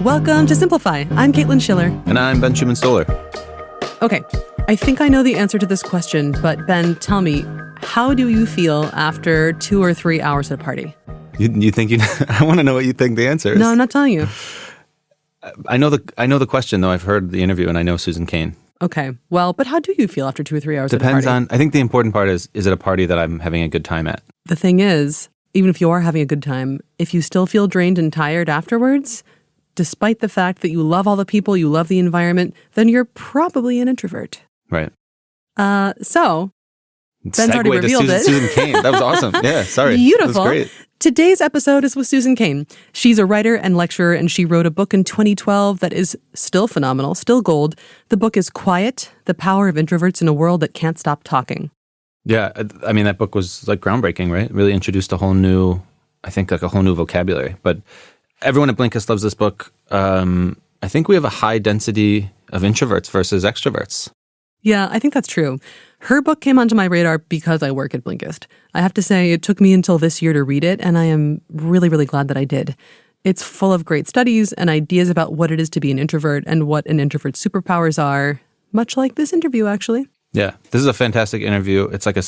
Welcome to Simplify. I'm Caitlin Schiller. And I'm Ben Schumann-Stoller. Okay, I think I know the answer to this question, but Ben, tell me, how do you feel after 2 or 3 hours at a party? You think I want to know what you think the answer is. No, I'm not telling you. I know the question, though. I've heard the interview, and I know Susan Cain. Okay, well, but how do you feel after 2 or 3 hours at a Depends party? on, I think the important part is it a party that I'm having a good time at? The thing is, even if you are having a good time, if you still feel drained and tired afterwards, despite the fact that you love all the people, you love the environment, then you're probably an introvert. Right. So, Ben's already revealed it. Susan Cain. That was awesome. Yeah, sorry. Beautiful. That was great. Today's episode is with Susan Cain. She's a writer and lecturer, and she wrote a book in 2012 that is still phenomenal, still gold. The book is Quiet, The Power of Introverts in a World That Can't Stop Talking. Yeah, I mean, that book was like groundbreaking, right? It really introduced a whole new vocabulary. But everyone at Blinkist loves this book. I think we have a high density of introverts versus extroverts. Yeah, I think that's true. Her book came onto my radar because I work at Blinkist. I have to say, it took me until this year to read it, and I am really, really glad that I did. It's full of great studies and ideas about what it is to be an introvert and what an introvert's superpowers are, much like this interview, actually. Yeah, this is a fantastic interview. It's like I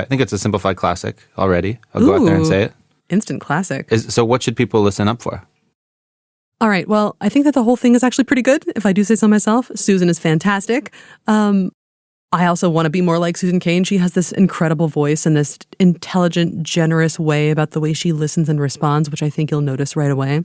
think it's a Simplify classic already. I'll go out there and say it. Instant classic. So what should people listen up for? All right. Well, I think that the whole thing is actually pretty good, if I do say so myself. Susan is fantastic. I also want to be more like Susan Cain. She has this incredible voice and this intelligent, generous way about the way she listens and responds, which I think you'll notice right away.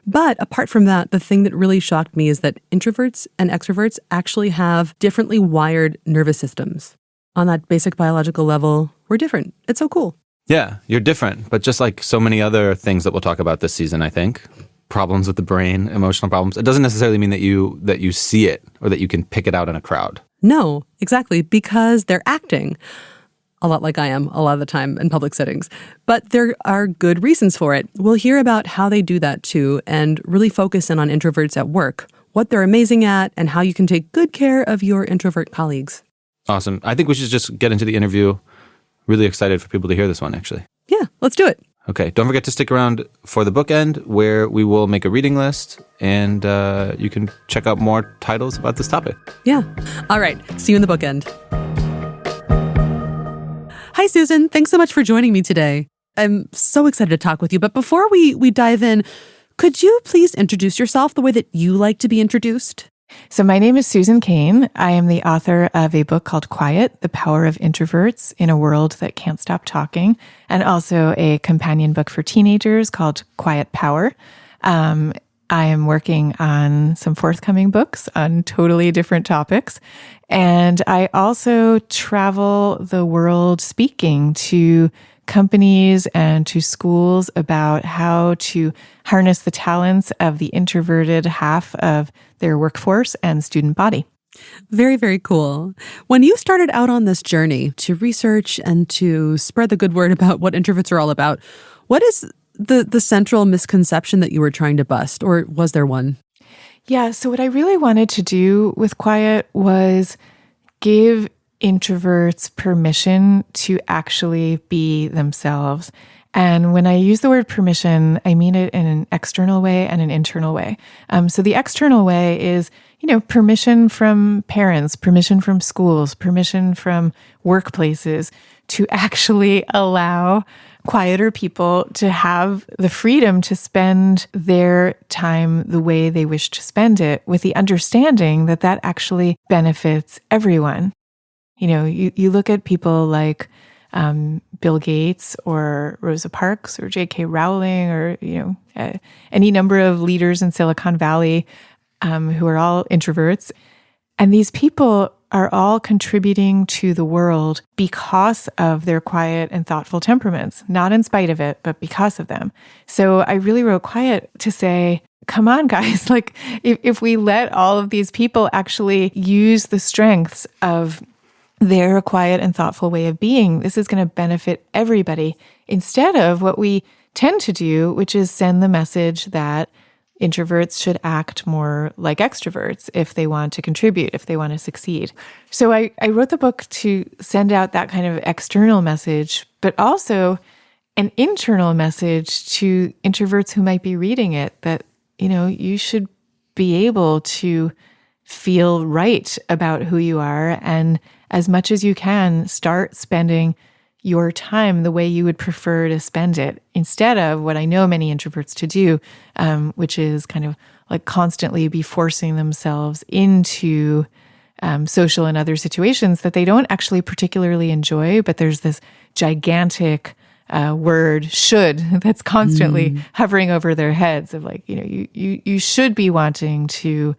But apart from that, the thing that really shocked me is that introverts and extroverts actually have differently wired nervous systems. On that basic biological level, we're different. It's so cool. Yeah, you're different. But just like so many other things that we'll talk about this season, I think, problems with the brain, emotional problems, it doesn't necessarily mean that you see it or that you can pick it out in a crowd. No, exactly, because they're acting a lot like I am a lot of the time in public settings. But there are good reasons for it. We'll hear about how they do that too and really focus in on introverts at work, what they're amazing at, and how you can take good care of your introvert colleagues. Awesome. I think we should just get into the interview. Really excited for people to hear this one, actually. Yeah, let's do it. Okay, don't forget to stick around for the bookend where we will make a reading list and you can check out more titles about this topic. Yeah. All right. See you in the bookend. Hi, Susan. Thanks so much for joining me today. I'm so excited to talk with you. But before we dive in, could you please introduce yourself the way that you like to be introduced? So my name is Susan Cain. I am the author of a book called Quiet, The Power of Introverts in a World That Can't Stop Talking, and also a companion book for teenagers called Quiet Power. I am working on some forthcoming books on totally different topics. And I also travel the world speaking to companies and to schools about how to harness the talents of the introverted half of their workforce and student body. Very, very cool. When you started out on this journey to research and to spread the good word about what introverts are all about, what is the central misconception that you were trying to bust, or was there one? Yeah, so what I really wanted to do with Quiet was give introverts permission to actually be themselves. And when I use the word permission, I mean it in an external way and an internal way. So the external way is, permission from parents, permission from schools, permission from workplaces to actually allow quieter people to have the freedom to spend their time the way they wish to spend it, with the understanding that that actually benefits everyone. You look at people like Bill Gates or Rosa Parks or J.K. Rowling or, any number of leaders in Silicon Valley who are all introverts. And these people are all contributing to the world because of their quiet and thoughtful temperaments, not in spite of it, but because of them. So I really wrote Quiet to say, come on, guys, like if we let all of these people actually use the strengths of their quiet and thoughtful way of being, this is going to benefit everybody, instead of what we tend to do, which is send the message that introverts should act more like extroverts if they want to contribute, if they want to succeed. So I wrote the book to send out that kind of external message, but also an internal message to introverts who might be reading it that, you should be able to feel right about who you are, and as much as you can, start spending your time the way you would prefer to spend it, instead of what I know many introverts to do, which is kind of like constantly be forcing themselves into social and other situations that they don't actually particularly enjoy, but there's this gigantic word "should" that's constantly hovering over their heads of like, you should be wanting to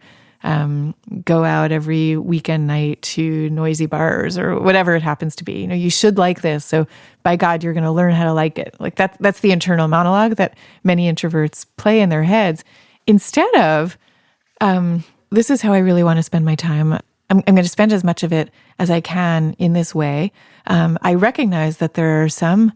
go out every weekend night to noisy bars or whatever it happens to be. You should like this. So by God, you're going to learn how to like it. Like that's the internal monologue that many introverts play in their heads, instead of, this is how I really want to spend my time. I'm going to spend as much of it as I can in this way. I recognize that there's some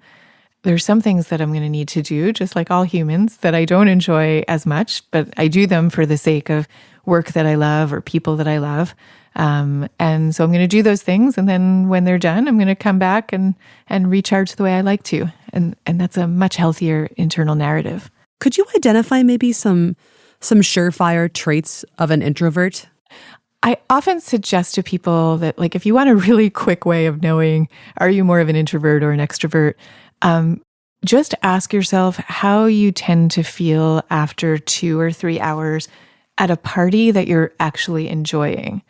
things that I'm going to need to do, just like all humans, that I don't enjoy as much, but I do them for the sake of work that I love or people that I love. And so I'm going to do those things. And then when they're done, I'm going to come back and recharge the way I like to. And that's a much healthier internal narrative. Could you identify maybe some surefire traits of an introvert? I often suggest to people that, like, if you want a really quick way of knowing, are you more of an introvert or an extrovert? Just ask yourself how you tend to feel after 2 or 3 hours at a party that you're actually enjoying.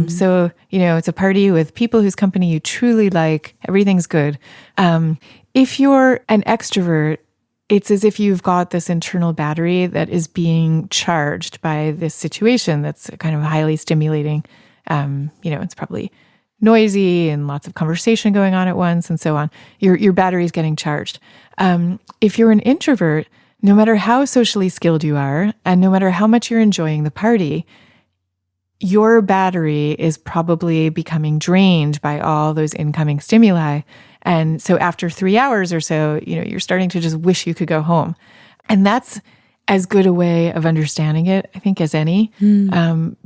So, it's a party with people whose company you truly like, everything's good. If you're an extrovert, it's as if you've got this internal battery that is being charged by this situation that's kind of highly stimulating. It's probably noisy and lots of conversation going on at once and so on. Your battery's getting charged. If you're an introvert, no matter how socially skilled you are, and no matter how much you're enjoying the party, your battery is probably becoming drained by all those incoming stimuli. And so after 3 hours or so, you're starting to just wish you could go home. And that's as good a way of understanding it, I think, as any,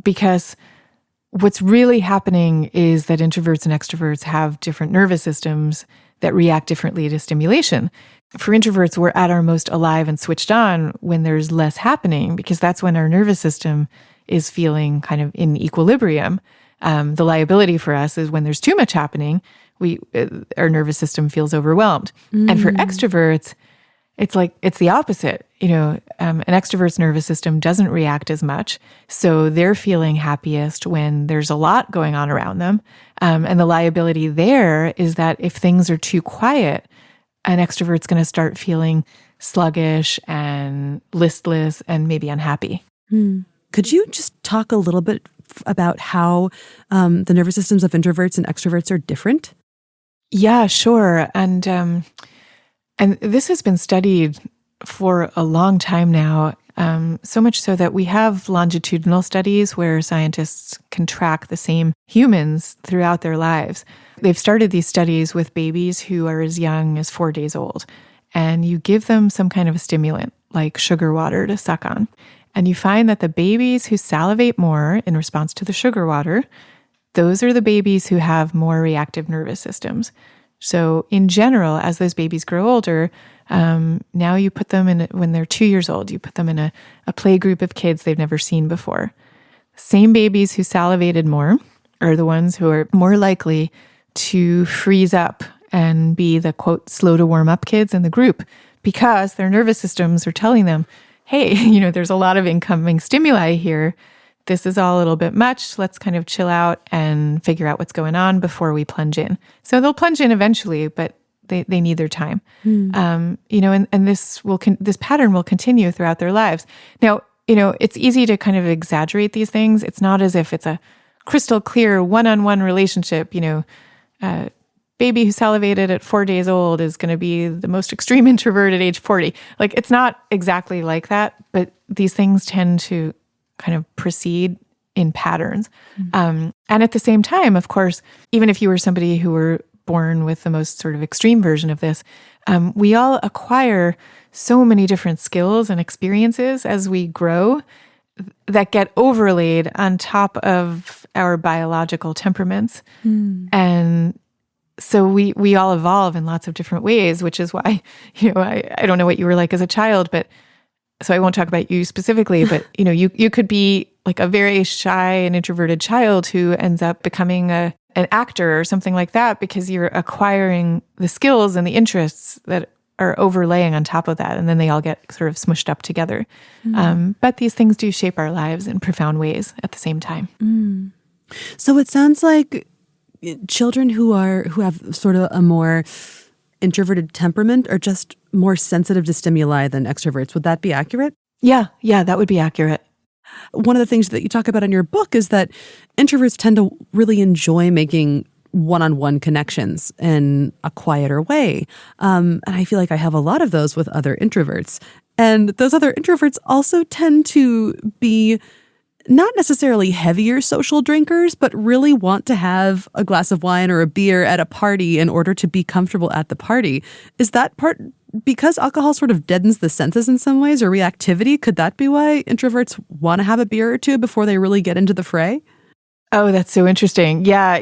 because what's really happening is that introverts and extroverts have different nervous systems that react differently to stimulation. For introverts, we're at our most alive and switched on when there's less happening, because that's when our nervous system is feeling kind of in equilibrium. The liability for us is when there's too much happening, our nervous system feels overwhelmed. And for extroverts, it's the opposite. An extrovert's nervous system doesn't react as much, so they're feeling happiest when there's a lot going on around them. And the liability there is that if things are too quiet, an extrovert's going to start feeling sluggish and listless and maybe unhappy. Could you just talk a little bit about how the nervous systems of introverts and extroverts are different? Yeah, sure. And this has been studied for a long time now, so much so that we have longitudinal studies where scientists can track the same humans throughout their lives. They've started these studies with babies who are as young as 4 days old, and you give them some kind of a stimulant, like sugar water, to suck on. And you find that the babies who salivate more in response to the sugar water, those are the babies who have more reactive nervous systems. So in general, as those babies grow older, now you put them in, when they're 2 years old, you put them in a play group of kids they've never seen before. Same babies who salivated more are the ones who are more likely to freeze up and be the, quote, slow to warm up kids in the group, because their nervous systems are telling them, hey, there's a lot of incoming stimuli here. This is all a little bit much. Let's kind of chill out and figure out what's going on before we plunge in. So they'll plunge in eventually, but they need their time. And this pattern will continue throughout their lives. Now, it's easy to kind of exaggerate these things. It's not as if it's a crystal clear one-on-one relationship. Baby who salivated at 4 days old is going to be the most extreme introvert at age 40. Like, it's not exactly like that, but these things tend to kind of proceed in patterns. And at the same time, of course, even if you were somebody who were born with the most sort of extreme version of this, we all acquire so many different skills and experiences as we grow that get overlaid on top of our biological temperaments. And so we all evolve in lots of different ways, which is why, I don't know what you were like as a child, but so I won't talk about you specifically, but you could be like a very shy and introverted child who ends up becoming an actor or something like that because you're acquiring the skills and the interests that are overlaying on top of that. And then they all get sort of smushed up together. But these things do shape our lives in profound ways at the same time. So it sounds like children who have sort of a more introverted temperament are just more sensitive to stimuli than extroverts. Would that be accurate? Yeah, that would be accurate. One of the things that you talk about in your book is that introverts tend to really enjoy making one-on-one connections in a quieter way. And I feel like I have a lot of those with other introverts. And those other introverts also tend to be not necessarily heavier social drinkers, but really want to have a glass of wine or a beer at a party in order to be comfortable at the party. Is that part because alcohol sort of deadens the senses in some ways, or reactivity? Could that be why introverts want to have a beer or two before they really get into the fray? Oh, that's so interesting. Yeah,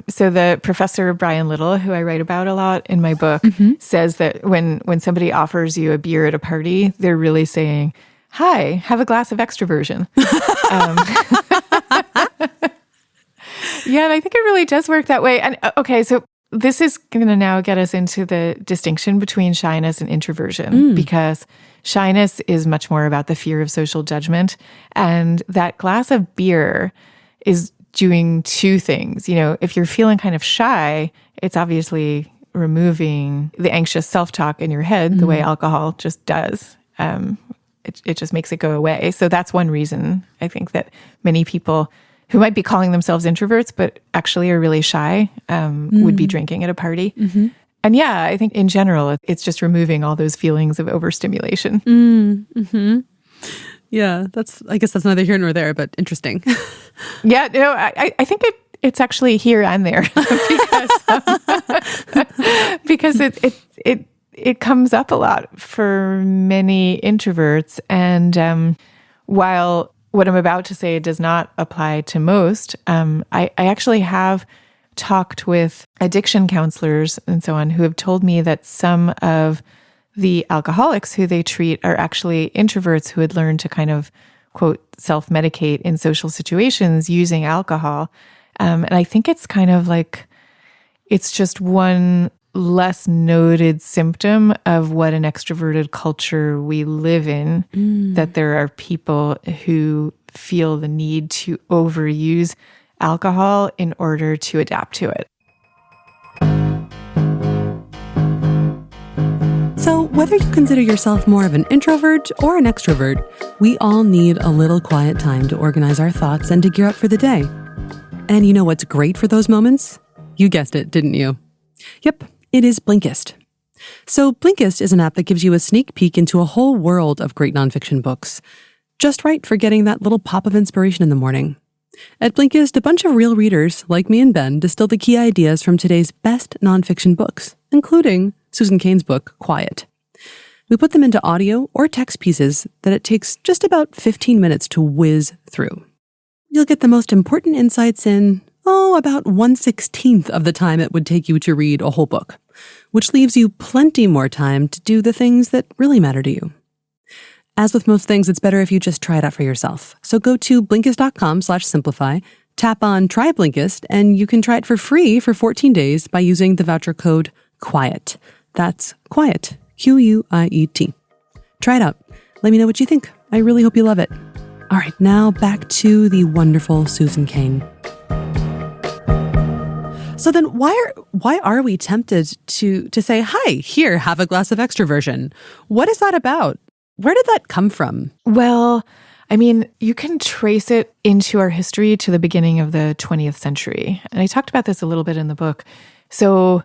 so the professor Brian Little, who I write about a lot in my book, says that when somebody offers you a beer at a party, they're really saying, "Hi, have a glass of extroversion." Yeah, and I think it really does work that way. And okay, so this is going to now get us into the distinction between shyness and introversion, because shyness is much more about the fear of social judgment. And that glass of beer is doing two things. If you're feeling kind of shy, it's obviously removing the anxious self-talk in your head the way alcohol just does. It just makes it go away. So that's one reason I think that many people who might be calling themselves introverts but actually are really shy would be drinking at a party. And yeah, I think in general, it's just removing all those feelings of overstimulation. Yeah, I guess that's neither here nor there, but interesting. Yeah, I think it's actually here and there because it comes up a lot for many introverts. And while what I'm about to say does not apply to most, I actually have talked with addiction counselors and so on who have told me that some of the alcoholics who they treat are actually introverts who had learned to kind of, quote, self-medicate in social situations using alcohol. And I think it's kind of like, it's just one less noted symptom of what an extroverted culture we live in, that there are people who feel the need to overuse alcohol in order to adapt to it. So whether you consider yourself more of an introvert or an extrovert, we all need a little quiet time to organize our thoughts and to gear up for the day. And you know what's great for those moments? You guessed it, didn't you? Yep, it is Blinkist. So Blinkist is an app that gives you a sneak peek into a whole world of great nonfiction books. Just right for getting that little pop of inspiration in the morning. At Blinkist, a bunch of real readers, like me and Ben, distill the key ideas from today's best nonfiction books, including Susan Cain's book, Quiet. We put them into audio or text pieces that it takes just about 15 minutes to whiz through. You'll get the most important insights in, about 1/16 of the time it would take you to read a whole book, which leaves you plenty more time to do the things that really matter to you. As with most things, it's better if you just try it out for yourself. So go to Blinkist.com/simplify, tap on Try Blinkist, and you can try it for free for 14 days by using the voucher code QUIET. That's QUIET, QUIET. Try it out. Let me know what you think. I really hope you love it. All right, now back to the wonderful Susan Cain. So then why are we tempted to say, "Hi, here, have a glass of extroversion"? What is that about? Where did that come from? Well, I mean, you can trace it into our history to the beginning of the 20th century. And I talked about this a little bit in the book. So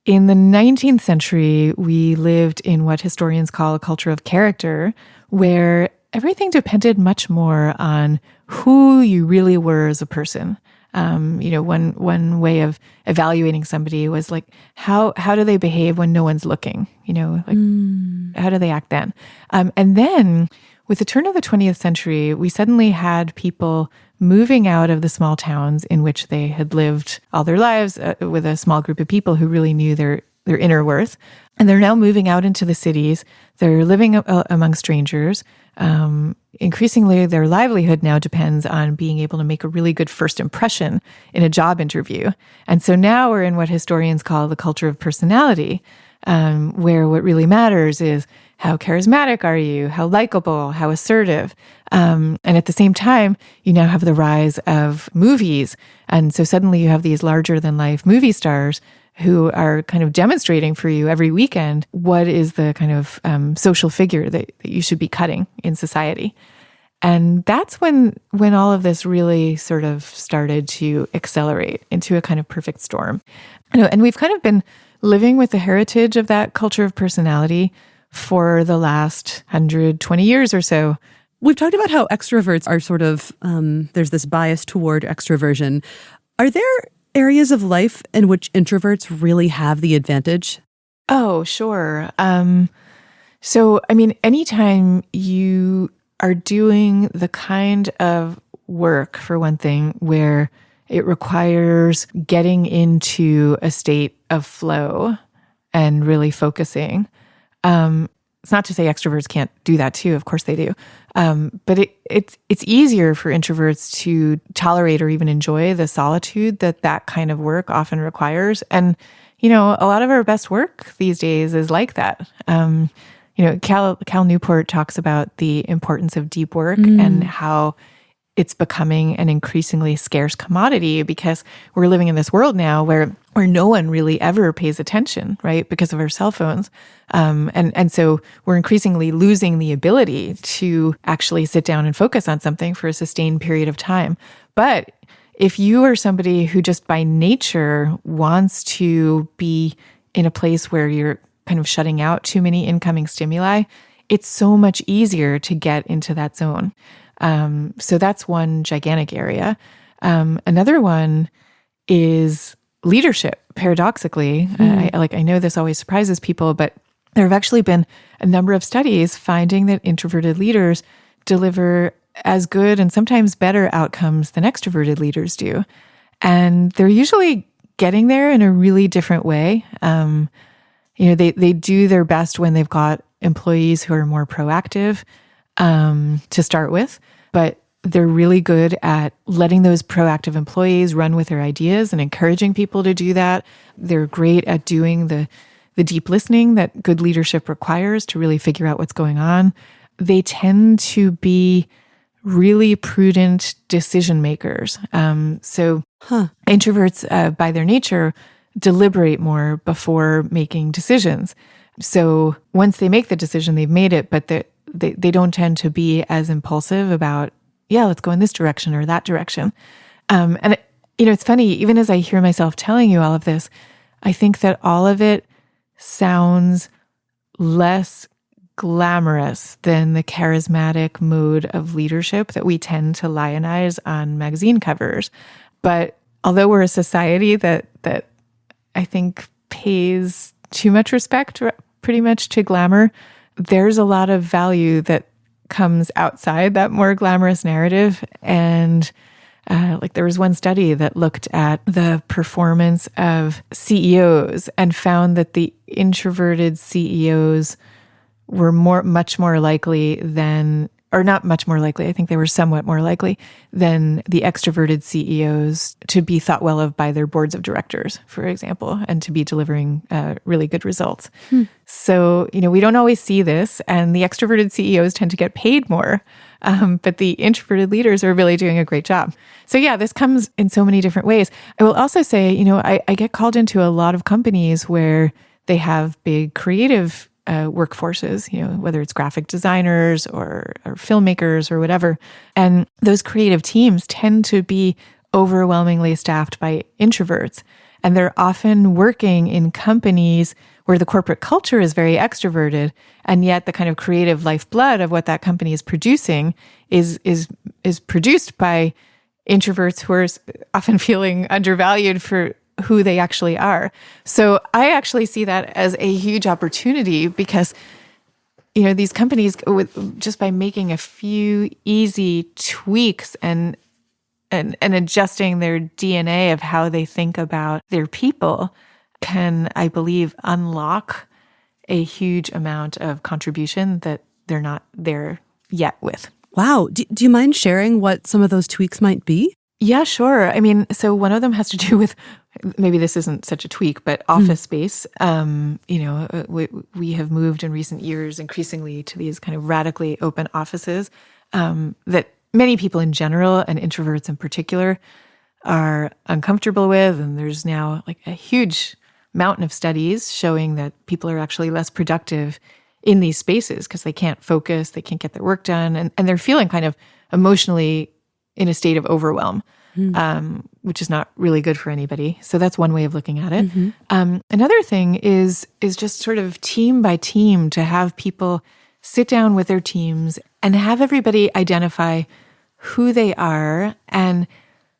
in the 19th century, we lived in what historians call a culture of character, where everything depended much more on who you really were as a person. One way of evaluating somebody was like, how do they behave when no one's looking? How do they act then? And then with the turn of the 20th century, we suddenly had people moving out of the small towns in which they had lived all their lives with a small group of people who really knew their inner worth. And they're now moving out into the cities. They're living among strangers. Increasingly, their livelihood now depends on being able to make a really good first impression in a job interview. And so now we're in what historians call the culture of personality, where what really matters is how charismatic are you, how likable, how assertive. And at the same time, you now have the rise of movies. And so suddenly you have these larger than life movie stars who are kind of demonstrating for you every weekend what is the kind of social figure that you should be cutting in society. And that's when all of this really sort of started to accelerate into a kind of perfect storm. And we've kind of been living with the heritage of that culture of personality for the last 120 years or so. We've talked about how extroverts are sort of, there's this bias toward extroversion. Are there areas of life in which introverts really have the advantage? Oh, sure. So, I mean, anytime you are doing the kind of work, for one thing, where it requires getting into a state of flow and really focusing, it's not to say extroverts can't do that too. Of course they do. But it's easier for introverts to tolerate or even enjoy the solitude that kind of work often requires. And, a lot of our best work these days is like that. Cal Newport talks about the importance of deep work and how it's becoming an increasingly scarce commodity because we're living in this world now where no one really ever pays attention, right? Because of our cell phones. And so we're increasingly losing the ability to actually sit down and focus on something for a sustained period of time. But if you are somebody who just by nature wants to be in a place where you're kind of shutting out too many incoming stimuli, it's so much easier to get into that zone. So that's one gigantic area. Another one is leadership, paradoxically. I know this always surprises people, but there have actually been a number of studies finding that introverted leaders deliver as good and sometimes better outcomes than extroverted leaders do. And they're usually getting there in a really different way. They do their best when they've got employees who are more proactive to start with, but they're really good at letting those proactive employees run with their ideas and encouraging people to do that. They're great at doing the deep listening that good leadership requires to really figure out what's going on. They tend to be really prudent decision makers. So introverts, by their nature, deliberate more before making decisions. So once they make the decision, they've made it, but they don't tend to be as impulsive about, let's go in this direction or that direction. And it's funny, even as I hear myself telling you all of this, I think that all of it sounds less glamorous than the charismatic mode of leadership that we tend to lionize on magazine covers. But although we're a society that I think pays too much respect pretty much to glamour, there's a lot of value that comes outside that more glamorous narrative. And there was one study that looked at the performance of CEOs and found that the introverted CEOs were much more likely than, or not much more likely, I think they were somewhat more likely than the extroverted CEOs to be thought well of by their boards of directors, for example, and to be delivering really good results. So, we don't always see this, and the extroverted CEOs tend to get paid more, but the introverted leaders are really doing a great job. So this comes in so many different ways. I will also say, I get called into a lot of companies where they have big creative workforces, whether it's graphic designers or filmmakers or whatever. And those creative teams tend to be overwhelmingly staffed by introverts. And they're often working in companies where the corporate culture is very extroverted, and yet the kind of creative lifeblood of what that company is producing is produced by introverts who are often feeling undervalued for who they actually are. So I actually see that as a huge opportunity because, these companies, just by making a few easy tweaks and adjusting their DNA of how they think about their people, can, I believe, unlock a huge amount of contribution that they're not there yet with. Wow. Do you mind sharing what some of those tweaks might be? Yeah, sure. I mean, so one of them has to do with, maybe this isn't such a tweak, but office space. We have moved in recent years increasingly to these kind of radically open offices that many people in general, and introverts in particular, are uncomfortable with. And there's now like a huge mountain of studies showing that people are actually less productive in these spaces because they can't focus, they can't get their work done, and they're feeling kind of emotionally in a state of overwhelm, which is not really good for anybody. So that's one way of looking at it. Another thing is just sort of team by team to have people sit down with their teams and have everybody identify who they are and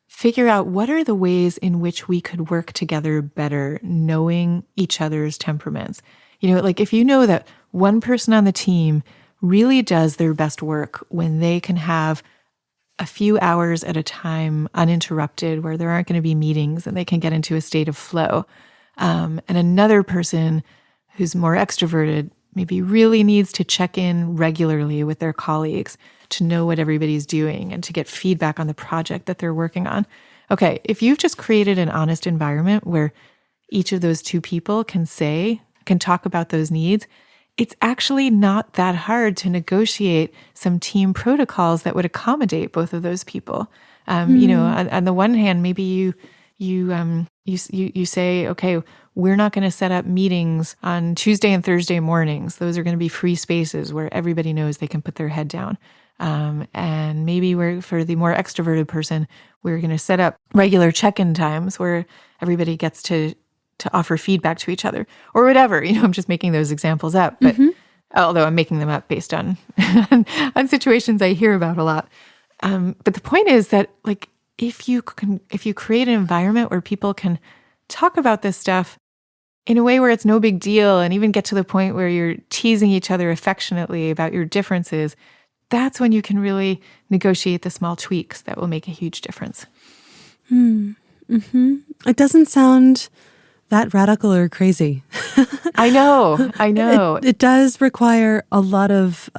figure out what are the ways in which we could work together better, knowing each other's temperaments. Like if you know that one person on the team really does their best work when they can have a few hours at a time uninterrupted where there aren't going to be meetings and they can get into a state of flow. And another person who's more extroverted maybe really needs to check in regularly with their colleagues to know what everybody's doing and to get feedback on the project that they're working on. Okay, if you've just created an honest environment where each of those two people can talk about those needs, it's actually not that hard to negotiate some team protocols that would accommodate both of those people. On the one hand, maybe you say, okay, we're not going to set up meetings on Tuesday and Thursday mornings. Those are going to be free spaces where everybody knows they can put their head down. And maybe for the more extroverted person, we're going to set up regular check-in times where everybody gets to offer feedback to each other or whatever. I'm just making those examples up, but although I'm making them up based on on situations I hear about a lot. But the point is that like if you create an environment where people can talk about this stuff in a way where it's no big deal and even get to the point where you're teasing each other affectionately about your differences, that's when you can really negotiate the small tweaks that will make a huge difference. It doesn't sound that radical or crazy. I know. It does require a lot of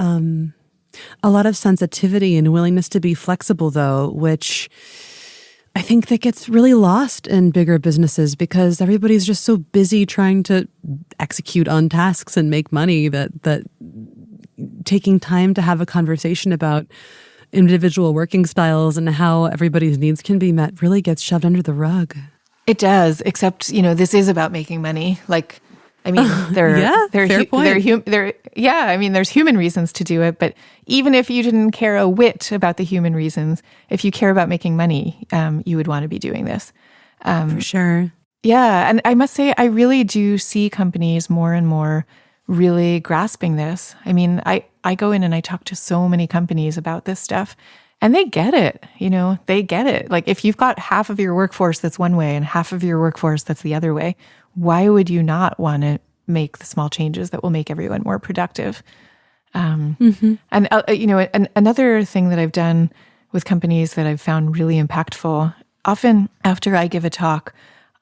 sensitivity and willingness to be flexible, though, which I think that gets really lost in bigger businesses because everybody's just so busy trying to execute on tasks and make money that taking time to have a conversation about individual working styles and how everybody's needs can be met really gets shoved under the rug. It does, except, this is about making money. Like, I mean, there's human reasons to do it, but even if you didn't care a whit about the human reasons, if you care about making money, you would want to be doing this. For sure. Yeah, and I must say, I really do see companies more and more really grasping this. I mean, I go in and I talk to so many companies about this stuff, and they get it, they get it. Like if you've got half of your workforce that's one way and half of your workforce that's the other way, why would you not want to make the small changes that will make everyone more productive? And another thing that I've done with companies that I've found really impactful, often after I give a talk,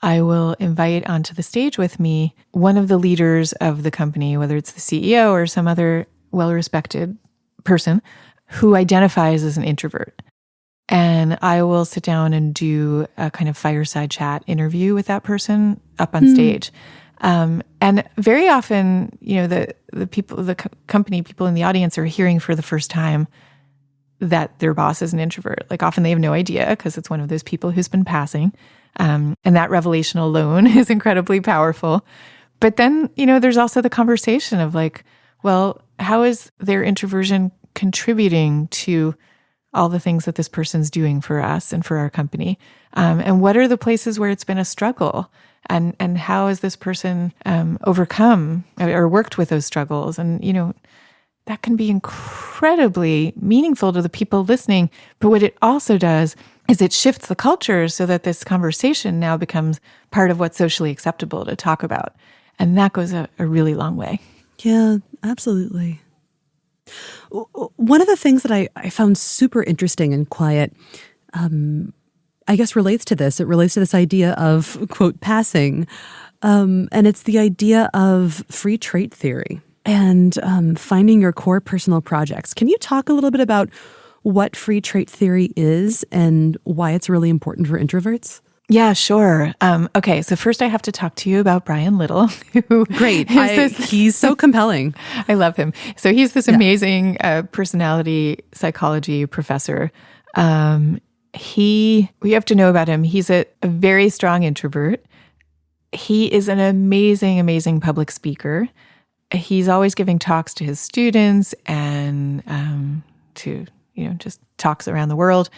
I will invite onto the stage with me one of the leaders of the company, whether it's the CEO or some other well-respected person who identifies as an introvert. And I will sit down and do a kind of fireside chat interview with that person up on stage. And very often, the people, the company people in the audience are hearing for the first time that their boss is an introvert. Like often they have no idea because it's one of those people who's been passing. And that revelation alone is incredibly powerful. But then, there's also the conversation of like, well, how is their introversion contributing to all the things that this person's doing for us and for our company? And what are the places where it's been a struggle? And how has this person overcome or worked with those struggles? And, that can be incredibly meaningful to the people listening. But what it also does is it shifts the culture so that this conversation now becomes part of what's socially acceptable to talk about. And that goes a really long way. Yeah, absolutely. One of the things that I found super interesting and quiet, I guess relates to this. It relates to this idea of, quote, passing. And it's the idea of free trait theory and finding your core personal projects. Can you talk a little bit about what free trait theory is and why it's really important for introverts? Yeah, sure. Okay, so first I have to talk to you about Brian Little. Who Great. He's so compelling. I love him. So he's this amazing personality psychology professor. We have to know about him. He's a very strong introvert. He is an amazing, amazing public speaker. He's always giving talks to his students and to, just talks around the world.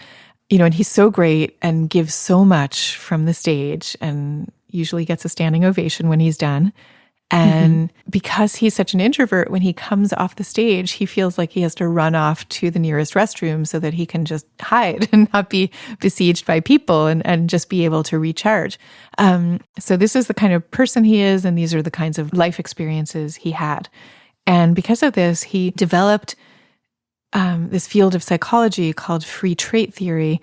And he's so great and gives so much from the stage and usually gets a standing ovation when he's done. And because he's such an introvert, when he comes off the stage, he feels like he has to run off to the nearest restroom so that he can just hide and not be besieged by people and just be able to recharge. So this is the kind of person he is, and these are the kinds of life experiences he had. And because of this, he developed this field of psychology called free trait theory,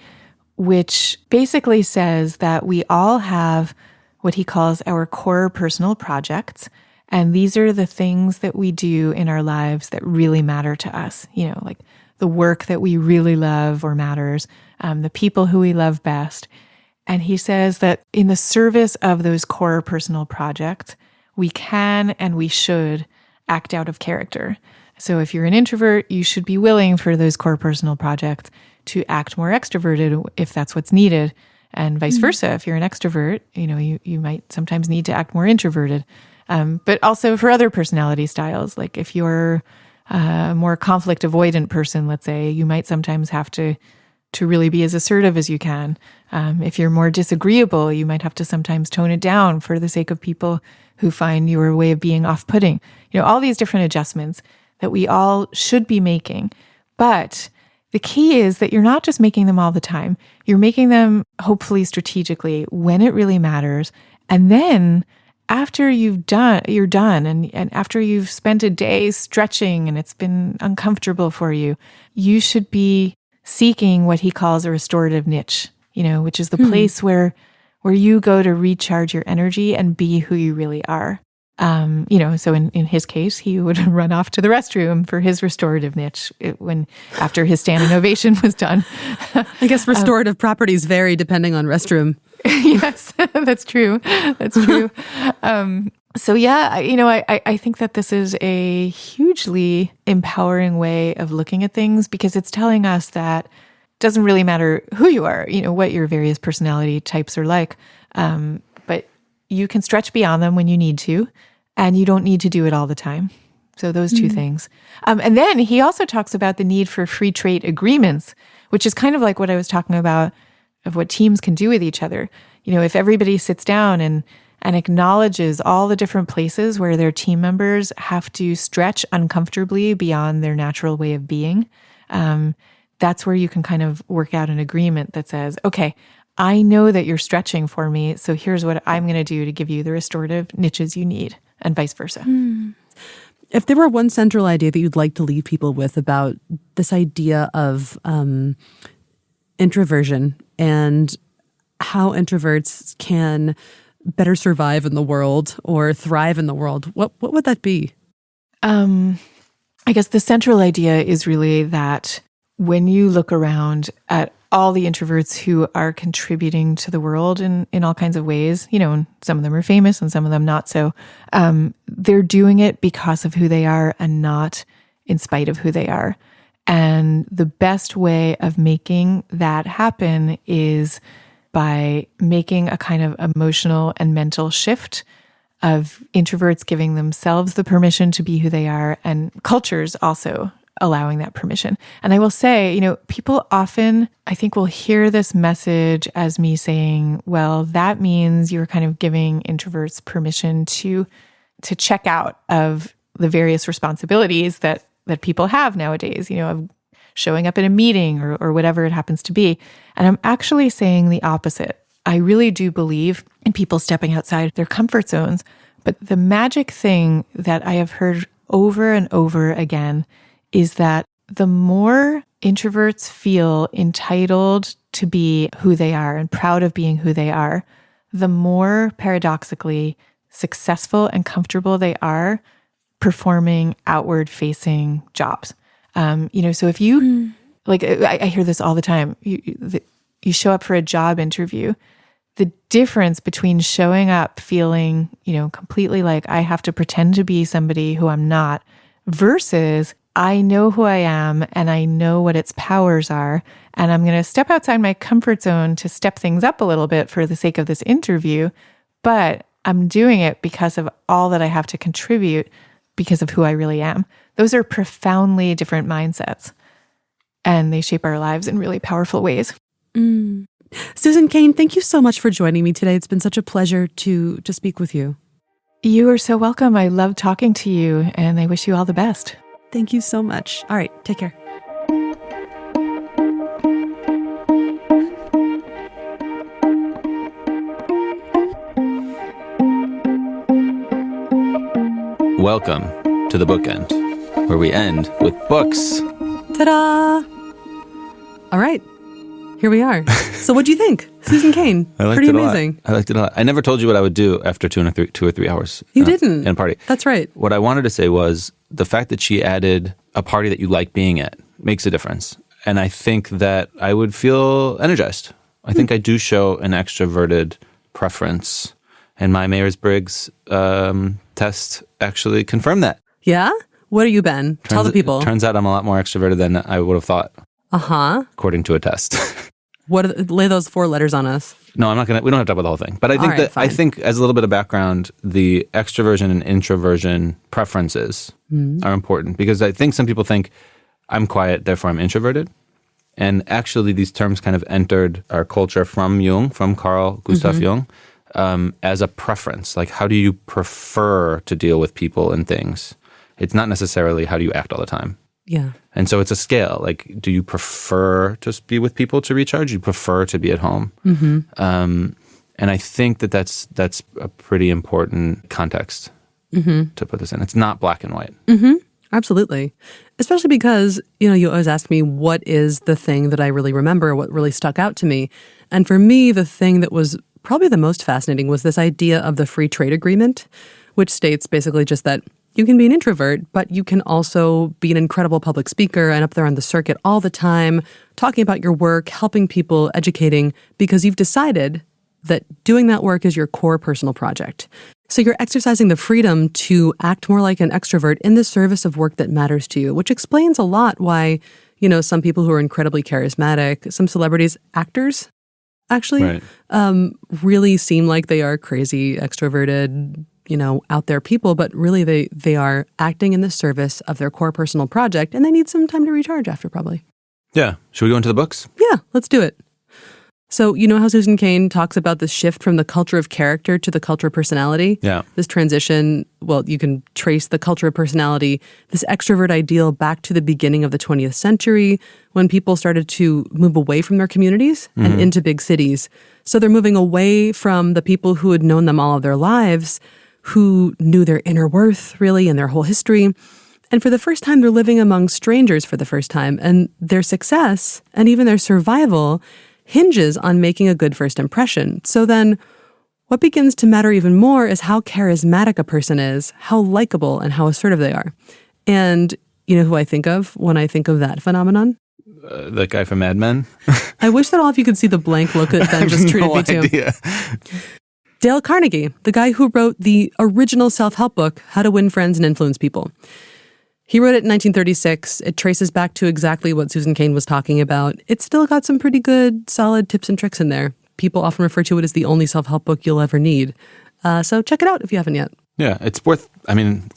which basically says that we all have what he calls our core personal projects. And these are the things that we do in our lives that really matter to us, like the work that we really love or matters, the people who we love best. And he says that in the service of those core personal projects, we can and we should act out of character. So if you're an introvert, you should be willing for those core personal projects to act more extroverted if that's what's needed. And vice versa. If you're an extrovert, you might sometimes need to act more introverted. But also for other personality styles, like if you're a more conflict avoidant person, let's say, you might sometimes have to really be as assertive as you can. If you're more disagreeable, you might have to sometimes tone it down for the sake of people who find your way of being off-putting. All these different adjustments that we all should be making. But the key is that you're not just making them all the time. You're making them hopefully strategically when it really matters. And then after you're done and after you've spent a day stretching and it's been uncomfortable for you, you should be seeking what he calls a restorative niche, which is the place where you go to recharge your energy and be who you really are. So in his case, he would run off to the restroom for his restorative niche after his standing ovation was done. I guess restorative properties vary depending on restroom. Yes, that's true. That's true. So yeah, I think that this is a hugely empowering way of looking at things because it's telling us that it doesn't really matter who you are, what your various personality types are like, but you can stretch beyond them when you need to. And you don't need to do it all the time. So those two things. And then he also talks about the need for free trait agreements, which is kind of like what I was talking about of what teams can do with each other. If everybody sits down and acknowledges all the different places where their team members have to stretch uncomfortably beyond their natural way of being, that's where you can kind of work out an agreement that says, okay, I know that you're stretching for me, so here's what I'm going to do to give you the restorative niches you need, and vice versa. If there were one central idea that you'd like to leave people with about this idea of introversion and how introverts can better survive in the world or thrive in the world, what would that be? I guess the central idea is really that when you look around at all the introverts who are contributing to the world in all kinds of ways, and some of them are famous and some of them not so, they're doing it because of who they are and not in spite of who they are. And the best way of making that happen is by making a kind of emotional and mental shift of introverts giving themselves the permission to be who they are, and cultures also allowing that permission. And I will say, people often, I think, will hear this message as me saying, well, that means you're kind of giving introverts permission to check out of the various responsibilities that people have nowadays, of showing up at a meeting or whatever it happens to be. And I'm actually saying the opposite. I really do believe in people stepping outside their comfort zones. But the magic thing that I have heard over and over again is that the more introverts feel entitled to be who they are and proud of being who they are, the more paradoxically successful and comfortable they are performing outward-facing jobs. So if you, like, I hear this all the time, you show up for a job interview, the difference between showing up feeling, completely like I have to pretend to be somebody who I'm not versus I know who I am and I know what its powers are, and I'm going to step outside my comfort zone to step things up a little bit for the sake of this interview, but I'm doing it because of all that I have to contribute because of who I really am. Those are profoundly different mindsets, and they shape our lives in really powerful ways. Susan Cain, thank you so much for joining me today. It's been such a pleasure to speak with you. You are so welcome. I love talking to you, and I wish you all the best. Thank you so much. All right, take care. Welcome to the bookend, where we end with books. Ta-da! All right, here we are. So what do you think? Susan Cain, pretty amazing. I liked it a lot. I never told you what I would do after 2 or 3 hours. You didn't? In a party. That's right. What I wanted to say was the fact that she added a party that you like being at makes a difference. And I think that I would feel energized. I think I do show an extroverted preference. And my Myers-Briggs test actually confirmed that. Yeah? What have you been? Tell the people. Turns out I'm a lot more extroverted than I would have thought. Uh-huh. According to a test. Lay those 4 letters on us. No, I'm not going to. We don't have to talk about the whole thing. But I think I think as a little bit of background, the extroversion and introversion preferences are important, because I think some people think I'm quiet, therefore I'm introverted. And actually, these terms kind of entered our culture from Jung, from Carl Gustav Jung, as a preference. Like, how do you prefer to deal with people and things? It's not necessarily how do you act all the time. Yeah. And so it's a scale. Like, do you prefer to be with people to recharge? Do you prefer to be at home? And I think that that's a pretty important context to put this in. It's not black and white. Absolutely. Especially because, you always ask me, what is the thing that I really remember, what really stuck out to me? And for me, the thing that was probably the most fascinating was this idea of the free trade agreement, which states basically just that you can be an introvert, but you can also be an incredible public speaker and up there on the circuit all the time, talking about your work, helping people, educating, because you've decided that doing that work is your core personal project. So you're exercising the freedom to act more like an extrovert in the service of work that matters to you, which explains a lot why, some people who are incredibly charismatic, some celebrities, actors, actually, really seem like they are crazy, extroverted, out there people, but really they are acting in the service of their core personal project, and they need some time to recharge after, probably. Yeah. Should we go into the books? Yeah, let's do it. So you know how Susan Cain talks about this shift from the culture of character to the culture of personality? Yeah. This transition, well, you can trace the culture of personality, this extrovert ideal, back to the beginning of the 20th century when people started to move away from their communities and into big cities. So they're moving away from the people who had known them all of their lives, who knew their inner worth, really, and their whole history. And for the first time, they're living among strangers for the first time. And their success and even their survival hinges on making a good first impression. So then what begins to matter even more is how charismatic a person is, how likable and how assertive they are. And you know who I think of when I think of that phenomenon? The guy from Mad Men? I wish that all of you could see the blank look that Ben just treated me to. Dale Carnegie, the guy who wrote the original self-help book, How to Win Friends and Influence People. He wrote it in 1936. It traces back to exactly what Susan Cain was talking about. It's still got some pretty good, solid tips and tricks in there. People often refer to it as the only self-help book you'll ever need. So check it out if you haven't yet. Yeah, it's worth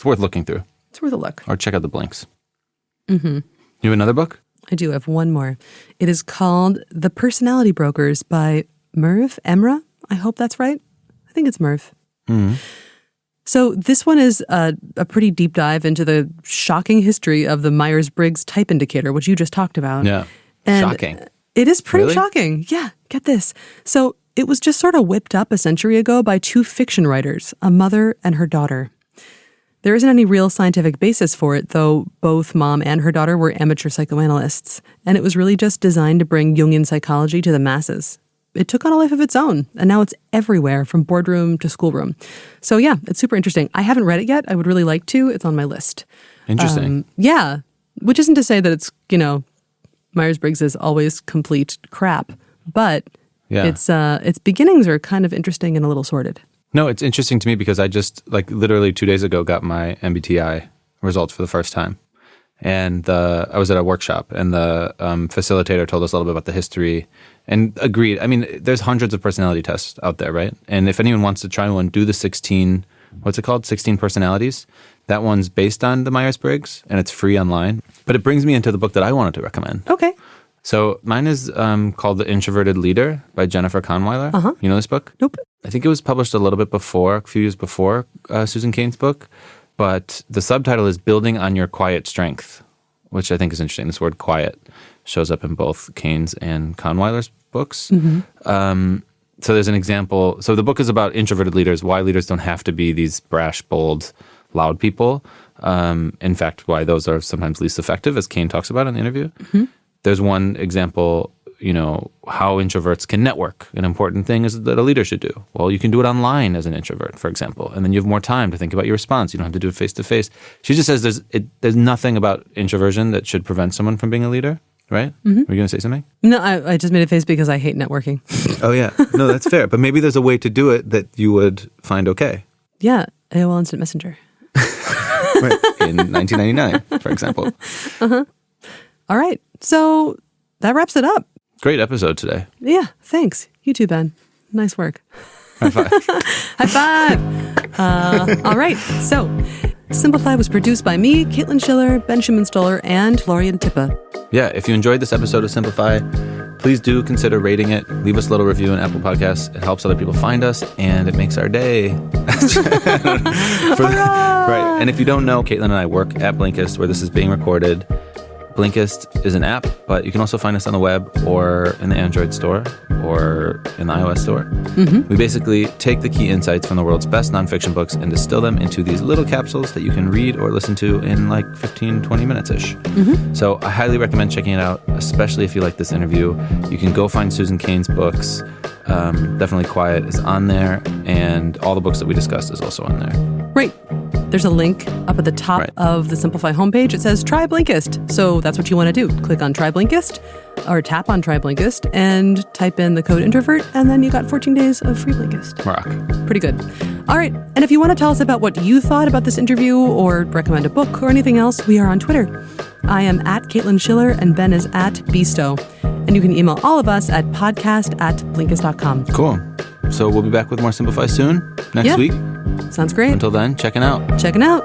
looking through. It's worth a look. Or check out the blinks. You have another book? I do have one more. It is called The Personality Brokers by Merv Emra. I hope that's right. I think it's Merv. So this one is a pretty deep dive into the shocking history of the Myers-Briggs type indicator, which you just talked about. Yeah. And shocking. It is pretty Really? shocking. Yeah, get this. So it was just sort of whipped up a century ago by two fiction writers, a mother and her daughter. There isn't any real scientific basis for it, though both mom and her daughter were amateur psychoanalysts, and it was really just designed to bring Jungian psychology to the masses. it took on a life of its own. And now it's everywhere from boardroom to schoolroom. So yeah, it's super interesting. I haven't read it yet. I would really like to. It's on my list. Interesting. Yeah. Which isn't to say that it's, Myers-Briggs is always complete crap, but its beginnings are kind of interesting and a little sordid. No, it's interesting to me because I just literally 2 days ago got my MBTI results for the first time. And I was at a workshop and the facilitator told us a little bit about the history and agreed. I mean, there's hundreds of personality tests out there, right? And if anyone wants to try one, do the 16, what's it called? 16 personalities. That one's based on the Myers-Briggs and it's free online. But it brings me into the book that I wanted to recommend. Okay. So mine is called The Introverted Leader by Jennifer Kahnweiler. Uh-huh. You know this book? Nope. I think it was published a little bit before, a few years before Susan Cain's book. But the subtitle is Building on Your Quiet Strength, which I think is interesting. This word quiet shows up in both Cain's and Kahnweiler's books. Mm-hmm. So there's an example. So the book is about introverted leaders, why leaders don't have to be these brash, bold, loud people. In fact, why those are sometimes least effective, as Cain talks about in the interview. Mm-hmm. There's one example, how introverts can network. An important thing is that a leader should do. Well, you can do it online as an introvert, for example, and then you have more time to think about your response. You don't have to do it face-to-face. She just says there's nothing about introversion that should prevent someone from being a leader, right? Mm-hmm. Were you going to say something? No, I just made a face because I hate networking. Oh, yeah. No, that's fair. But maybe there's a way to do it that you would find okay. Yeah, AOL Instant Messenger. Right. In 1999, for example. Uh-huh. All right. So that wraps it up. Great episode today. Yeah, thanks. You too, Ben. Nice work. High five. High five. All right. So Simplify was produced by me, Caitlin Schiller, Ben Schumann-Stoller, and Florian Tippe. Yeah, if you enjoyed this episode of Simplify, please do consider rating it. Leave us a little review on Apple Podcasts. It helps other people find us, and it makes our day. Right. And if you don't know, Caitlin and I work at Blinkist, where this is being recorded. Blinkist is an app, but you can also find us on the web or in the Android store or in the iOS store. Mm-hmm. We basically take the key insights from the world's best nonfiction books and distill them into these little capsules that you can read or listen to in 15, 20 minutes-ish. Mm-hmm. So I highly recommend checking it out, especially if you like this interview. You can go find Susan Cain's books. Definitely Quiet is on there, and all the books that we discussed is also on there. Right. There's a link up at the top of the Simplify homepage. It says Try Blinkist. So that's what you want to do. Click on Try Blinkist or tap on Try Blinkist and type in the code introvert, and then you got 14 days of free Blinkist. Rock. Pretty good. All right. And if you want to tell us about what you thought about this interview or recommend a book or anything else, we are on Twitter. I am at Caitlin Schiller and Ben is at Bisto. And you can email all of us at podcast@blinkist.com. Cool. So we'll be back with more Simplify soon, next week. Sounds great. Until then, checking out. Checking out.